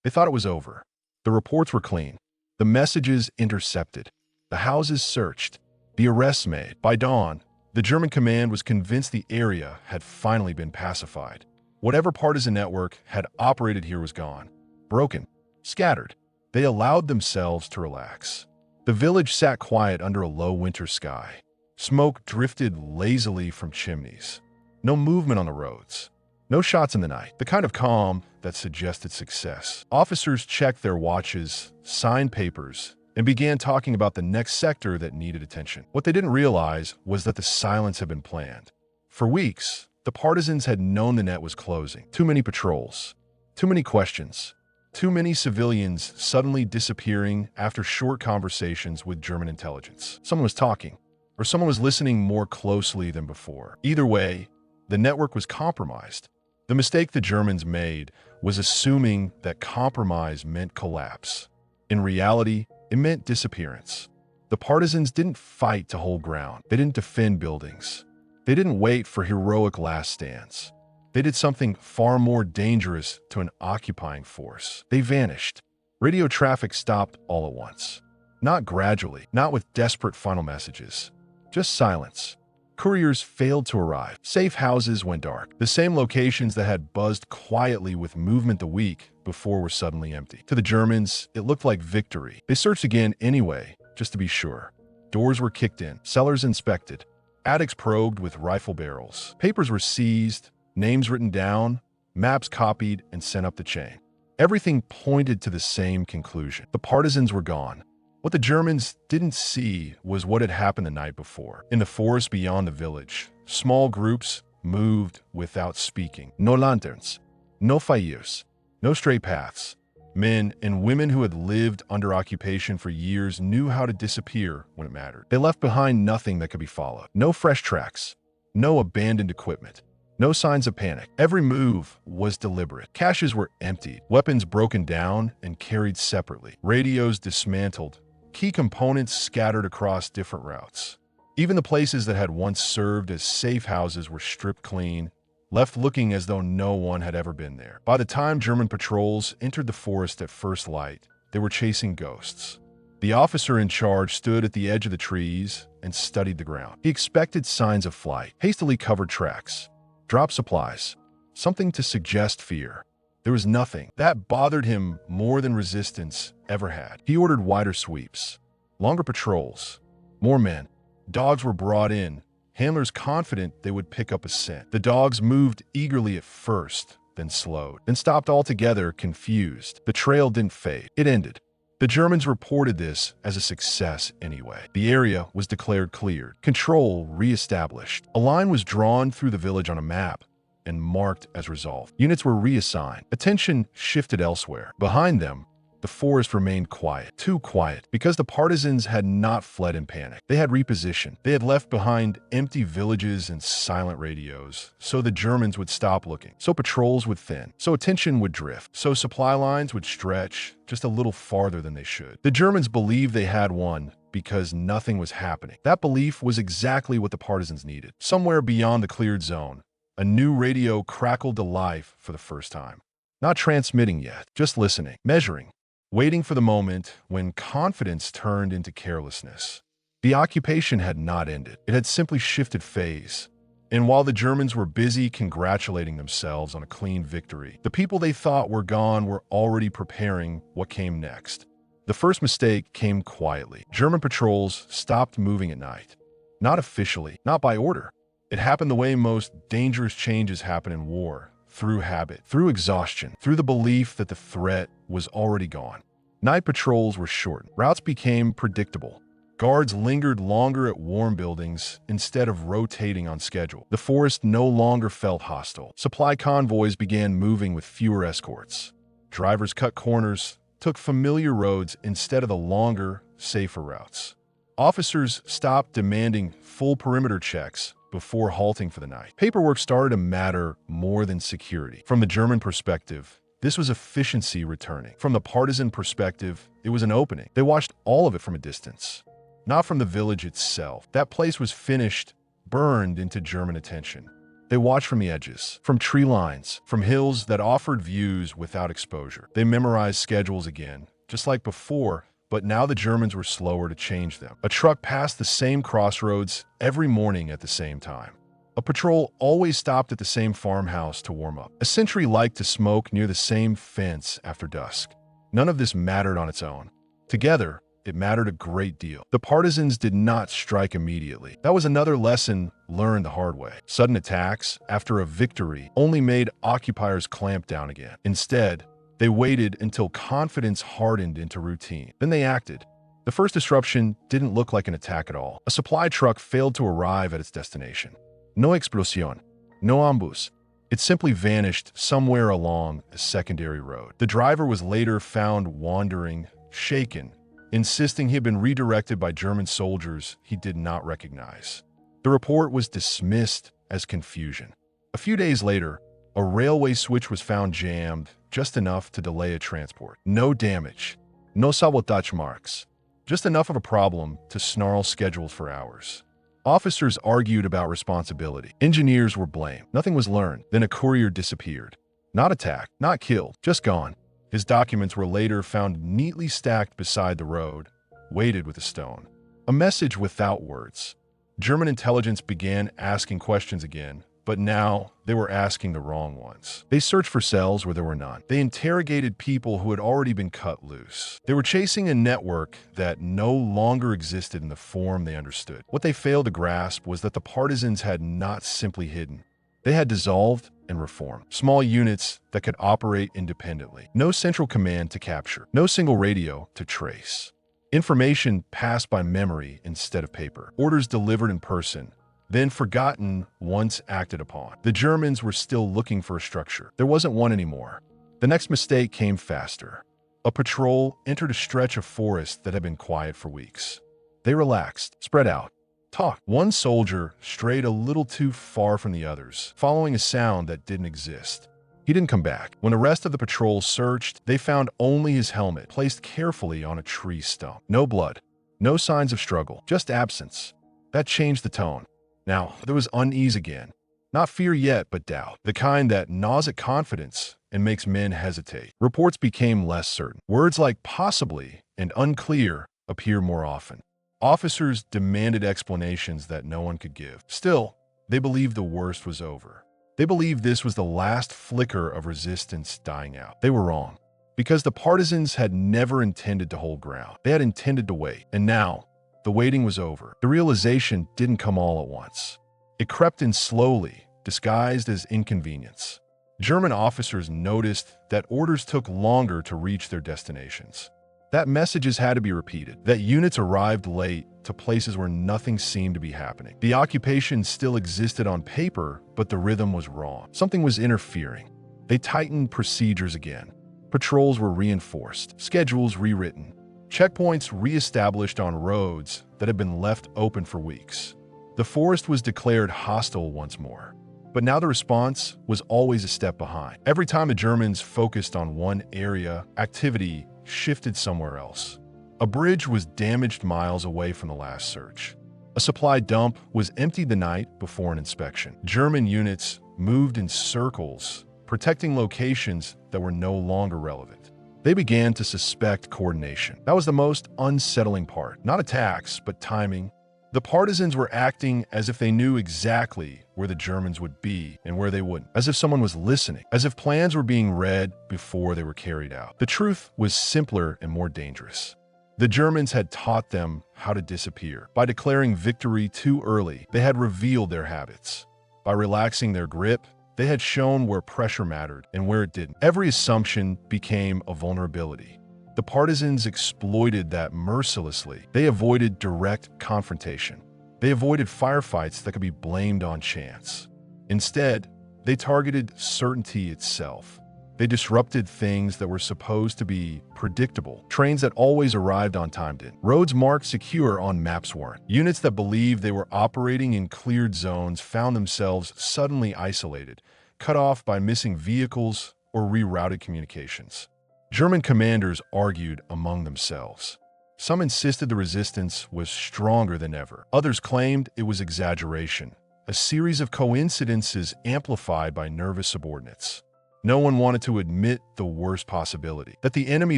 They thought it was over. The reports were clean. The messages intercepted. The houses searched. The arrests made. By dawn, the German command was convinced the area had finally been pacified. Whatever partisan network had operated here was gone. Broken. Scattered. They allowed themselves to relax. The village sat quiet under a low winter sky. Smoke drifted lazily from chimneys. No movement on the roads. No shots in the night. The kind of calm that suggested success. Officers checked their watches, signed papers, and began talking about the next sector that needed attention. What they didn't realize was that the silence had been planned. For weeks, the partisans had known the net was closing. Too many patrols. Too many questions. Too many civilians suddenly disappearing after short conversations with German intelligence. Someone was talking, or someone was listening more closely than before. Either way, the network was compromised. The mistake the Germans made was assuming that compromise meant collapse. In reality, it meant disappearance. The partisans didn't fight to hold ground. They didn't defend buildings. They didn't wait for heroic last stands. They did something far more dangerous to an occupying force. They vanished. Radio traffic stopped all at once. Not gradually, not with desperate final messages. Just silence. Couriers failed to arrive. Safe houses went dark. The same locations that had buzzed quietly with movement the week before were suddenly empty. To the Germans, it looked like victory. They searched again anyway, just to be sure. Doors were kicked in, cellars inspected, attics probed with rifle barrels. Papers were seized, names written down, maps copied and sent up the chain. Everything pointed to the same conclusion. The partisans were gone. What the Germans didn't see was what had happened the night before. In the forest beyond the village, small groups moved without speaking. No lanterns, no fires, no straight paths. Men and women who had lived under occupation for years knew how to disappear when it mattered. They left behind nothing that could be followed. No fresh tracks, no abandoned equipment. No signs of panic. Every move was deliberate. Caches were emptied, weapons broken down and carried separately, radios dismantled, key components scattered across different routes. Even the places that had once served as safe houses were stripped clean, left looking as though no one had ever been there. By the time German patrols entered the forest at first light, they were chasing ghosts. The officer in charge stood at the edge of the trees and studied the ground. He expected signs of flight, hastily covered tracks, dropped supplies, something to suggest fear. There was nothing. That bothered him more than resistance ever had. He ordered wider sweeps, longer patrols, more men. Dogs were brought in, handlers confident they would pick up a scent. The dogs moved eagerly at first, then slowed, then stopped altogether, confused. The trail didn't fade. It ended. The Germans reported this as a success anyway. The area was declared cleared, control reestablished. A line was drawn through the village on a map and marked as resolved. Units were reassigned. Attention shifted elsewhere. Behind them, the forest remained quiet, too quiet, because the partisans had not fled in panic. They had repositioned. They had left behind empty villages and silent radios, so the Germans would stop looking, so patrols would thin, so attention would drift, so supply lines would stretch just a little farther than they should. The Germans believed they had won because nothing was happening. That belief was exactly what the partisans needed. Somewhere beyond the cleared zone, a new radio crackled to life for the first time. Not transmitting yet, just listening, measuring, waiting for the moment when confidence turned into carelessness. The occupation had not ended. It had simply shifted phase. And while the Germans were busy congratulating themselves on a clean victory, the people they thought were gone were already preparing what came next. The first mistake came quietly. German patrols stopped moving at night. Not officially, not by order. It happened the way most dangerous changes happen in war. Through habit, through exhaustion, through the belief that the threat was already gone. Night patrols were shortened. Routes became predictable. Guards lingered longer at warm buildings instead of rotating on schedule. The forest no longer felt hostile. Supply convoys began moving with fewer escorts. Drivers cut corners, took familiar roads instead of the longer, safer routes. Officers stopped demanding full perimeter checks before halting for the night. Paperwork started to matter more than security. From the German perspective, this was efficiency returning. From the partisan perspective, it was an opening. They watched all of it from a distance, not from the village itself. That place was finished, burned into German attention. They watched from the edges, from tree lines, from hills that offered views without exposure. They memorized schedules again, just like before, but now the Germans were slower to change them. A truck passed the same crossroads every morning at the same time. A patrol always stopped at the same farmhouse to warm up. A sentry liked to smoke near the same fence after dusk. None of this mattered on its own. Together, it mattered a great deal. The partisans did not strike immediately. That was another lesson learned the hard way. Sudden attacks, after a victory, only made occupiers clamp down again. Instead, they waited until confidence hardened into routine. Then they acted. The first disruption didn't look like an attack at all. A supply truck failed to arrive at its destination. No explosión, no ambus. It simply vanished somewhere along a secondary road. The driver was later found wandering, shaken, insisting he had been redirected by German soldiers he did not recognize. The report was dismissed as confusion. A few days later, a railway switch was found jammed just enough to delay a transport. No damage, no sabotage marks, just enough of a problem to snarl schedules for hours. Officers argued about responsibility. Engineers were blamed. Nothing was learned. Then a courier disappeared. Not attacked, not killed, just gone. His documents were later found neatly stacked beside the road, weighted with a stone. A message without words. German intelligence began asking questions again, but now they were asking the wrong ones. They searched for cells where there were none. They interrogated people who had already been cut loose. They were chasing a network that no longer existed in the form they understood. What they failed to grasp was that the partisans had not simply hidden. They had dissolved and reformed. Small units that could operate independently. No central command to capture. No single radio to trace. Information passed by memory instead of paper. Orders delivered in person, then forgotten once acted upon. The Germans were still looking for a structure. There wasn't one anymore. The next mistake came faster. A patrol entered a stretch of forest that had been quiet for weeks. They relaxed, spread out, talked. One soldier strayed a little too far from the others, following a sound that didn't exist. He didn't come back. When the rest of the patrol searched, they found only his helmet, placed carefully on a tree stump. No blood, no signs of struggle, just absence. That changed the tone. Now, there was unease again. Not fear yet, but doubt. The kind that gnaws at confidence and makes men hesitate. Reports became less certain. Words like possibly and unclear appear more often. Officers demanded explanations that no one could give. Still, they believed the worst was over. They believed this was the last flicker of resistance dying out. They were wrong, because the partisans had never intended to hold ground. They had intended to wait, and now, the waiting was over. The realization didn't come all at once. It crept in slowly, disguised as inconvenience. German officers noticed that orders took longer to reach their destinations. That messages had to be repeated, that units arrived late to places where nothing seemed to be happening. The occupation still existed on paper, but the rhythm was wrong. Something was interfering. They tightened procedures again. Patrols were reinforced, schedules rewritten, checkpoints re-established on roads that had been left open for weeks. The forest was declared hostile once more. But now the response was always a step behind. Every time the Germans focused on one area, activity shifted somewhere else. A bridge was damaged miles away from the last search. A supply dump was emptied the night before an inspection. German units moved in circles, protecting locations that were no longer relevant. They began to suspect coordination. That was the most unsettling part. Not attacks, but timing. The partisans were acting as if they knew exactly where the Germans would be and where they wouldn't, as if someone was listening, as if plans were being read before they were carried out. The truth was simpler and more dangerous. The Germans had taught them how to disappear. By declaring victory too early, they had revealed their habits. By relaxing their grip, they had shown where pressure mattered and where it didn't. Every assumption became a vulnerability. The partisans exploited that mercilessly. They avoided direct confrontation. They avoided firefights that could be blamed on chance. Instead, they targeted certainty itself. They disrupted things that were supposed to be predictable. Trains that always arrived on time didn't. Roads marked secure on maps weren't. Units that believed they were operating in cleared zones found themselves suddenly isolated, cut off by missing vehicles or rerouted communications. German commanders argued among themselves. Some insisted the resistance was stronger than ever. Others claimed it was exaggeration. a series of coincidences amplified by nervous subordinates. No one wanted to admit the worst possibility, that the enemy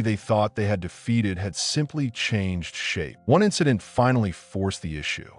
they thought they had defeated had simply changed shape. One incident finally forced the issue.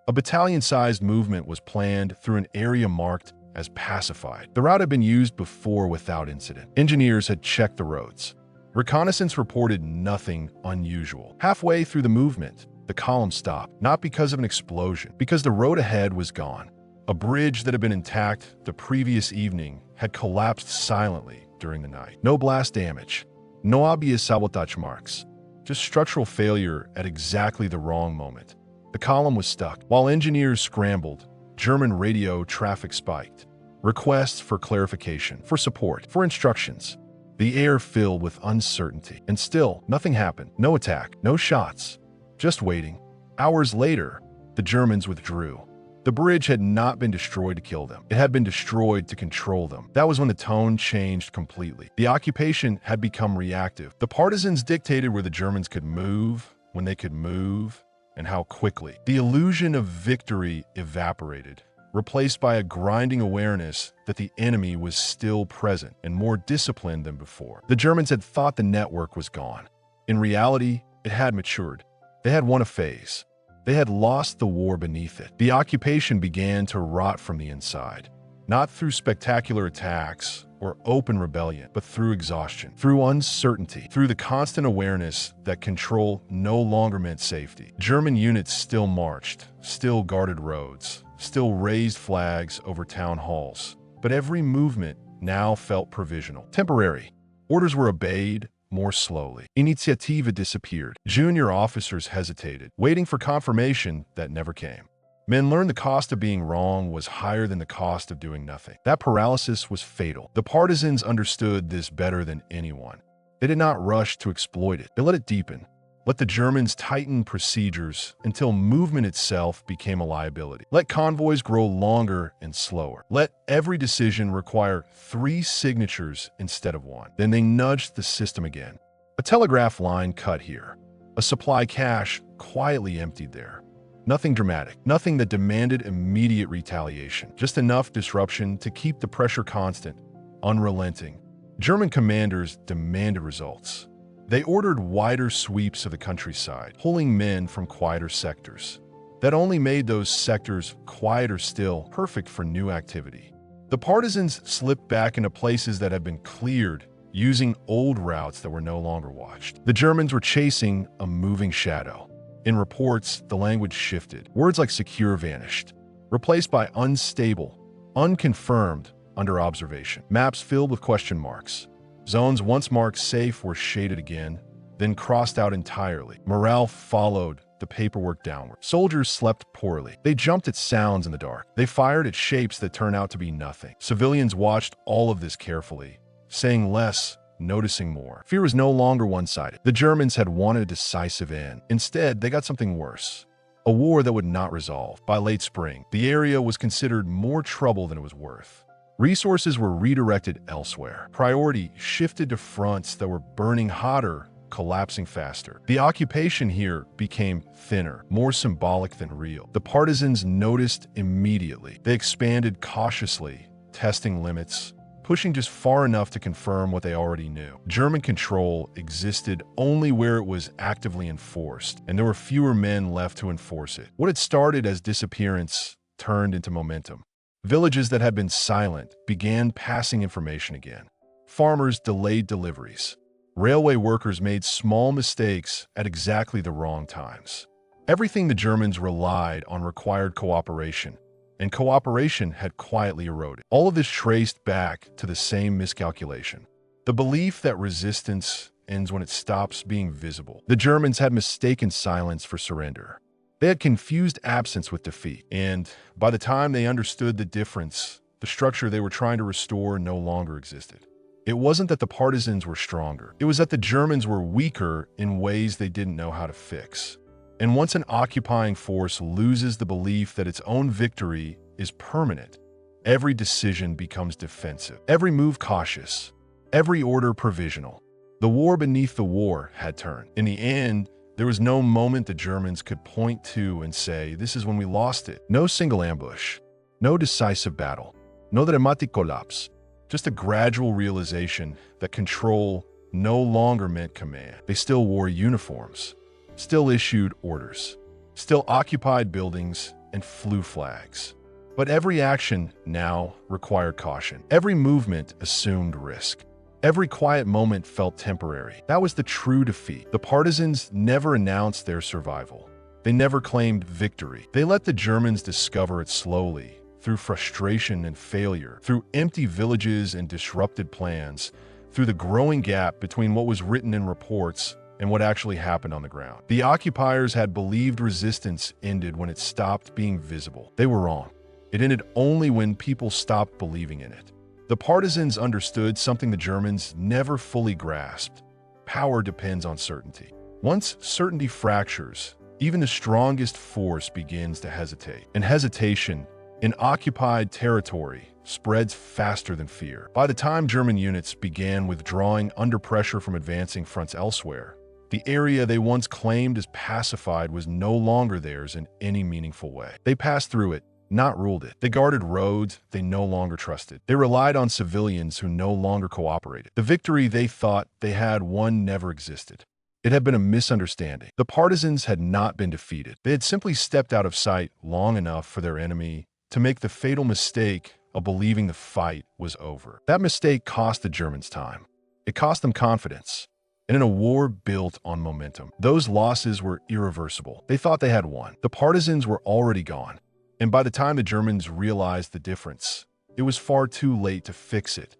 A battalion-sized movement was planned through an area marked as pacified. The route had been used before without incident. Engineers had checked the roads. Reconnaissance reported nothing unusual. Halfway through the movement, the column stopped, not because of an explosion, because the road ahead was gone. A bridge that had been intact the previous evening had collapsed silently during the night. No blast damage, no obvious sabotage marks, just structural failure at exactly the wrong moment. The column was stuck. While engineers scrambled, German radio traffic spiked. Requests for clarification, for support, for instructions. The air filled with uncertainty. And still, nothing happened. No attack, no shots. Just waiting. Hours later, the Germans withdrew. The bridge had not been destroyed to kill them. It had been destroyed to control them. That was when the tone changed completely. The occupation had become reactive. The partisans dictated where the Germans could move, when they could move, and how quickly. The illusion of victory evaporated, replaced by a grinding awareness that the enemy was still present and more disciplined than before. The Germans had thought the network was gone. In reality, it had matured. They had won a phase. They had lost the war beneath it. The occupation began to rot from the inside, not through spectacular attacks or open rebellion, but through exhaustion, through uncertainty, through the constant awareness that control no longer meant safety. German units still marched, still guarded roads, still raised flags over town halls, but every movement now felt provisional, temporary. Orders were obeyed, more slowly. Initiative disappeared. Junior officers hesitated, waiting for confirmation that never came. Men learned the cost of being wrong was higher than the cost of doing nothing. That paralysis was fatal. The partisans understood this better than anyone. They did not rush to exploit it. They let it deepen. Let the Germans tighten procedures until movement itself became a liability. Let convoys grow longer and slower. Let every decision require 3 signatures instead of 1. Then they nudged the system again. A telegraph line cut here. A supply cache quietly emptied there. Nothing dramatic, nothing that demanded immediate retaliation. Just enough disruption to keep the pressure constant, unrelenting. German commanders demanded results. They ordered wider sweeps of the countryside, pulling men from quieter sectors. That only made those sectors quieter still, perfect for new activity. The partisans slipped back into places that had been cleared, using old routes that were no longer watched. The Germans were chasing a moving shadow. In reports, the language shifted. Words like secure vanished, replaced by unstable, unconfirmed, under observation. Maps filled with question marks. Zones once marked safe were shaded again, then crossed out entirely. Morale followed the paperwork downward. Soldiers slept poorly. They jumped at sounds in the dark. They fired at shapes that turned out to be nothing. Civilians watched all of this carefully, saying less, noticing more. Fear was no longer one-sided. The Germans had wanted a decisive end. Instead, they got something worse. A war that would not resolve. By late spring, the area was considered more trouble than it was worth. Resources were redirected elsewhere. Priority shifted to fronts that were burning hotter, collapsing faster. The occupation here became thinner, more symbolic than real. The partisans noticed immediately. They expanded cautiously, testing limits, pushing just far enough to confirm what they already knew. German control existed only where it was actively enforced, and there were fewer men left to enforce it. What had started as disappearance turned into momentum. Villages that had been silent began passing information again. Farmers delayed deliveries. Railway workers made small mistakes at exactly the wrong times. Everything the Germans relied on required cooperation, and cooperation had quietly eroded. All of this traced back to the same miscalculation. The belief that resistance ends when it stops being visible. The Germans had mistaken silence for surrender. They had confused absence with defeat, and by the time they understood the difference, the structure they were trying to restore no longer existed. It wasn't that the partisans were stronger. It was that the Germans were weaker in ways they didn't know how to fix. And once an occupying force loses the belief that its own victory is permanent, every decision becomes defensive, every move cautious, every order provisional. The war beneath the war had turned. In the end, there was no moment the Germans could point to and say, this is when we lost it. No single ambush, No decisive battle. No dramatic collapse. Just a gradual realization that control no longer meant command. They still wore uniforms, still issued orders, still occupied buildings and flew flags. But every action now required caution. Every movement assumed risk. Every quiet moment felt temporary. That was the true defeat. The partisans never announced their survival. They never claimed victory. They let the Germans discover it slowly, through frustration and failure, through empty villages and disrupted plans, through the growing gap between what was written in reports and what actually happened on the ground. The occupiers had believed resistance ended when it stopped being visible. They were wrong. It ended only when people stopped believing in it. The partisans understood something the Germans never fully grasped. Power depends on certainty. Once certainty fractures, even the strongest force begins to hesitate. And hesitation in occupied territory spreads faster than fear. By the time German units began withdrawing under pressure from advancing fronts elsewhere, the area they once claimed as pacified was no longer theirs in any meaningful way. They passed through it, not ruled it. They guarded roads they no longer trusted. They relied on civilians who no longer cooperated. The victory they thought they had won never existed. It had been a misunderstanding. The partisans had not been defeated. They had simply stepped out of sight long enough for their enemy to make the fatal mistake of believing the fight was over. That mistake cost the Germans time. It cost them confidence. And in a war built on momentum, those losses were irreversible. They thought they had won. The partisans were already gone. And by the time the Germans realized the difference, it was far too late to fix it.